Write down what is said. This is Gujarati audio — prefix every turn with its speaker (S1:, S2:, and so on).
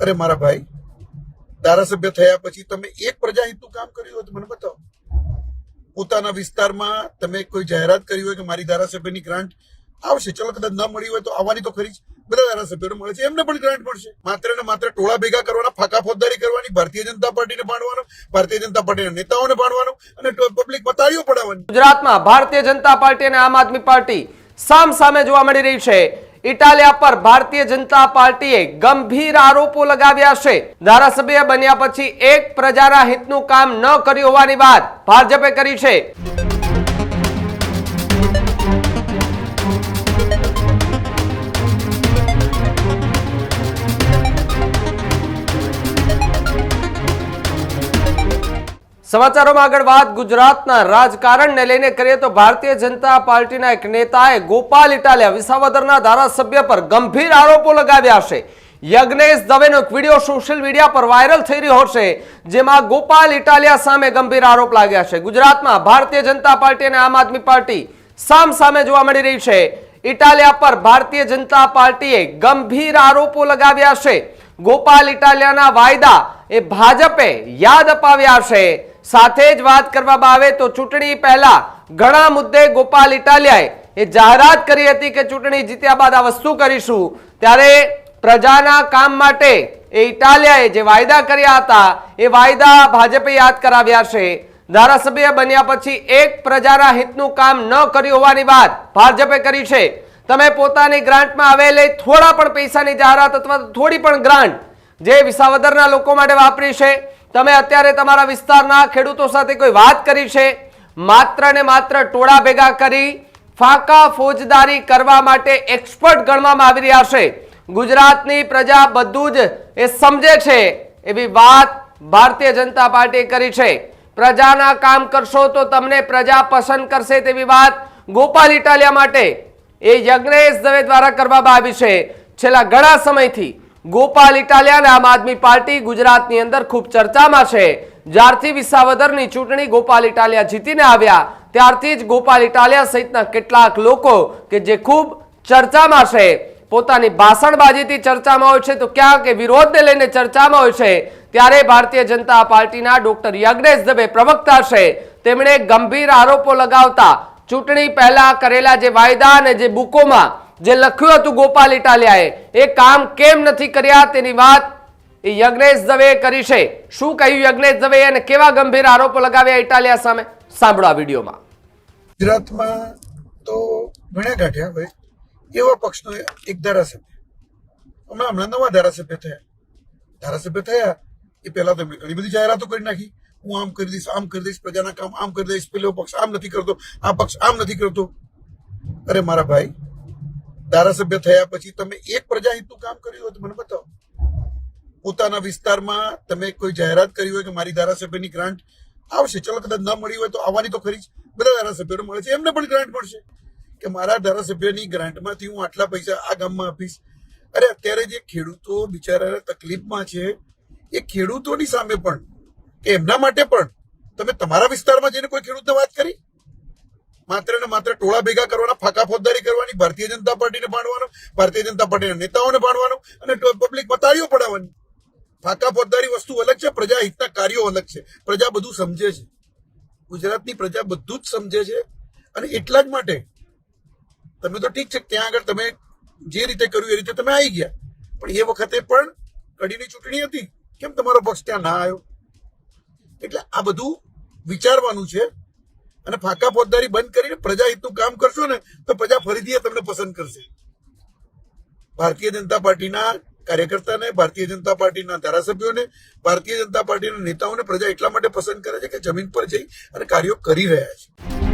S1: અરે મારા ભાઈ, ધારાસભ્ય થયા પછી તમે એક પ્રજાહિતનું કામ કર્યું હોય તો મને બતાવો. પોતાના વિસ્તારમાં તમે કોઈ જાહેરાત કરી હોય કે મારી ધારાસભ્યની ગ્રાન્ટ આવશે, ચલો કદાચ ન મળી હોય તો આવવાની તો ખરી જ. બધા ધારાસભ્યોને મળે છે, એમને પણ ગ્રાન્ટ મળશે. માત્ર ને માત્ર ટોળા ભેગા કરવાના, ફાંકા ફોજદારી કરવાની, ભારતીય જનતા પાર્ટીને ભાંડવાનું, ભારતીય જનતા પાર્ટીના નેતાઓને ભાંડવાનું અને પબ્લિકમાં તાળીઓ પડાવવાની.
S2: ગુજરાતમાં ભારતીય જનતા પાર્ટી અને આમ આદમી પાર્ટી સામ સામે જોવા મળી રહી છે. ઇટાલિયા પર ભારતીય જનતા પાર્ટીએ ગંભીર આરોપો લગાવ્યા છે. ધારાસભ્ય બન્યા પછી એક પ્રજાના હિતનું કામ ન કર્યું હોવાની વાત ભાજપે કરી છે. સમાચારોમાં આગળ વાત ગુજરાતના રાજકારણને લઈને કરીએ તો ભારતીય જનતા પાર્ટીના એક નેતાએ ગોપાલ ઇટાલિયા વિસાવદરના ધારાસભ્ય પર ગંભીર આરોપો લગાવ્યા છે. યજ્ઞેશ દવેનો એક વિડીયો સોશિયલ મીડિયા પર વાયરલ થઈ રહ્યો છે, જેમાં ગોપાલ ઇટાલિયા સામે ગંભીર આરોપ લાગ્યા છે. ગુજરાતમાં ભારતીય જનતા પાર્ટી અને આમ આદમી પાર્ટી સામ સામે જોવા મળી રહી છે. ઇટાલિયા પર ભારતીય જનતા પાર્ટીએ ગંભીર આરોપો લગાવ્યા છે. ગોપાલ ઇટાલિયાના વાયદા એ ભાજપે યાદ અપાવ્યા છે. સાથે જ વાત કરવામાં આવે તો ચૂંટણી પહેલા ઘણા મુદ્દે ગોપાલ ઇટાલિયાએ એ જાહેરાત કરી હતી કે ચૂંટણી જીત્યા બાદ આ વસ્તુ કરીશું. ત્યારે પ્રજાના કામ માટે એ ઇટાલિયાએ જે વાયદા કર્યા હતા એ વાયદા ભાજપે યાદ કરાવ્યા છે. ધારાસભ્ય બન્યા પછી એક પ્રજાના હિતનું કામ ન કર્યું હોવાની વાત ભાજપે કરી છે. તમે પોતાની ગ્રાન્ટમાં આવેલી થોડા પણ પૈસાની જાહેરાત અથવા થોડી પણ ગ્રાન્ટ જે વિસાવદરના લોકો માટે વાપરી છે, તમે અત્યારે તમારા વિસ્તારના ખેડૂતો સાથે કોઈ વાત કરી છે? માત્ર ને માત્ર ટોળા ભેગા કરી ફાંકા ફોજદારી કરવા માટે એક્સપર્ટ ગણવામાં આવી રહ્યા છે. ગુજરાતની પ્રજા બધું જ એ સમજે છે એવી વાત ભારતીય જનતા પાર્ટીએ કરી છે. પ્રજાના કામ કરશો તો તમને પ્રજા પસંદ કરશે તેવી વાત ગોપાલ ઇટાલિયા માટે એ યજ્ઞેશ દવે દ્વારા કરવામાં આવી છે. છેલ્લા ઘણા સમયથી ગોપાલ ઇટાલિયા અને આમ આદમી પાર્ટી ગુજરાતની અંદર ખૂબ ચર્ચામાં છે. જ્યારથી વિસાવદરની ચૂંટણી ગોપાલ ઇટાલિયા જીતીને આવ્યા ત્યારથી જ ગોપાલ ઇટાલિયા સહિતના કેટલાક લોકો કે જે ખૂબ ચર્ચામાં છે, પોતાની ભાષણબાજીથી ચર્ચામાં હોય છે તો ક્યાંક કે વિરોધને લઈને ચર્ચામાં હોય છે. ત્યારે ભારતીય જનતા પાર્ટીના ડોક્ટર યજ્ઞેશ દવે પ્રવક્તા છે, તેમણે ગંભીર આરોપો લગાવતા ચૂંટણી પહેલા કરેલા જે વાયદા અને જે બુકોમાં જે લખ્યું હતું ગોપાલ ઇટાલિયાએ એ કામ કેમ નથી કર્યા તેની વાત એ યજ્ઞેશ દવે કરી છે. શું કહ્યું યજ્ઞેશ દવે અને કેવા ગંભીર આરોપો લગાવ્યા ઇટાલિયા સામે, સાંભળો આ વિડીયોમાં.
S1: ગુજરાતમાં તો ઘણા કાઢ્યા ભાઈ. એવા પક્ષનો એક ધારાસભ્ય હમણાં નવા ધારાસભ્ય થયા એ પહેલા તો એમણે ઘણી બધી જાહેરાતો કરી નાખી. હું આમ કરી દઈશ, આમ કરી દઈશ, પ્રજાના કામ આમ કરી દઈશ, પેલો પક્ષ આમ નથી કરતો, આ પક્ષ આમ નથી કરતો. અરે મારા ભાઈ, ધારાસભ્ય થયા પછી તમે એક પ્રજાહિતનું કામ કર્યું હોય તો મને બતાવો. પોતાના વિસ્તારમાં તમે કોઈ જાહેરાત કરી હોય કે મારી ધારાસભ્યની ગ્રાન્ટ આવશે, ચલો કદાચ ન મળી હોય તો આવવાની તો ખરી જ. બધા ધારાસભ્યોને મળે છે, એમને પણ ગ્રાન્ટ મળશે કે મારા ધારાસભ્યની ગ્રાન્ટમાંથી હું આટલા પૈસા આ ગામમાં આપીશ. અરે અત્યારે જે ખેડૂતો બિચારા તકલીફમાં છે એ ખેડૂતોની સામે પણ કે એમના માટે પણ તમે તમારા વિસ્તારમાં જઈને કોઈ ખેડૂતને વાત કરી? માત્ર ને માત્ર ટોળા ભેગા કરવાના, ફાંકા ફોજદારી કરવાની, ભારતીય જનતા પાર્ટીને ભાંડવાનું, ભારતીય જનતા પાર્ટીના નેતાઓને ભાંડવાનું અને પબ્લિકમાં તાળીઓ પડાવવાની. ફાંકા ફોજદારી વસ્તુ અલગ છે, પ્રજા હિતના કાર્યો અલગ છે. પ્રજા બધું સમજે છે, ગુજરાતની પ્રજા બધું જ સમજે છે. અને એટલા જ માટે તમે તો ઠીક છે, ત્યાં આગળ તમે જે રીતે કર્યું એ રીતે તમે આવી ગયા, પણ એ વખતે પણ કડીની ચૂંટણી હતી, કેમ તમારો પક્ષ ત્યાં ના આવ્યો? એટલે આ બધું વિચારવાનું છે. અને ફાંકા ફોજદારી બંધ કરીને પ્રજાહિતનું કામ કરશો ને તો પ્રજા ફરીથી તમને પસંદ કરશે. ભારતીય જનતા પાર્ટીના કાર્યકર્તાને, ભારતીય જનતા પાર્ટીના ધારાસભ્યોને, ભારતીય જનતા પાર્ટીના નેતાઓને પ્રજા એટલા માટે પસંદ કરે છે કે જમીન પર જઈ અને કાર્યો કરી રહ્યા છે.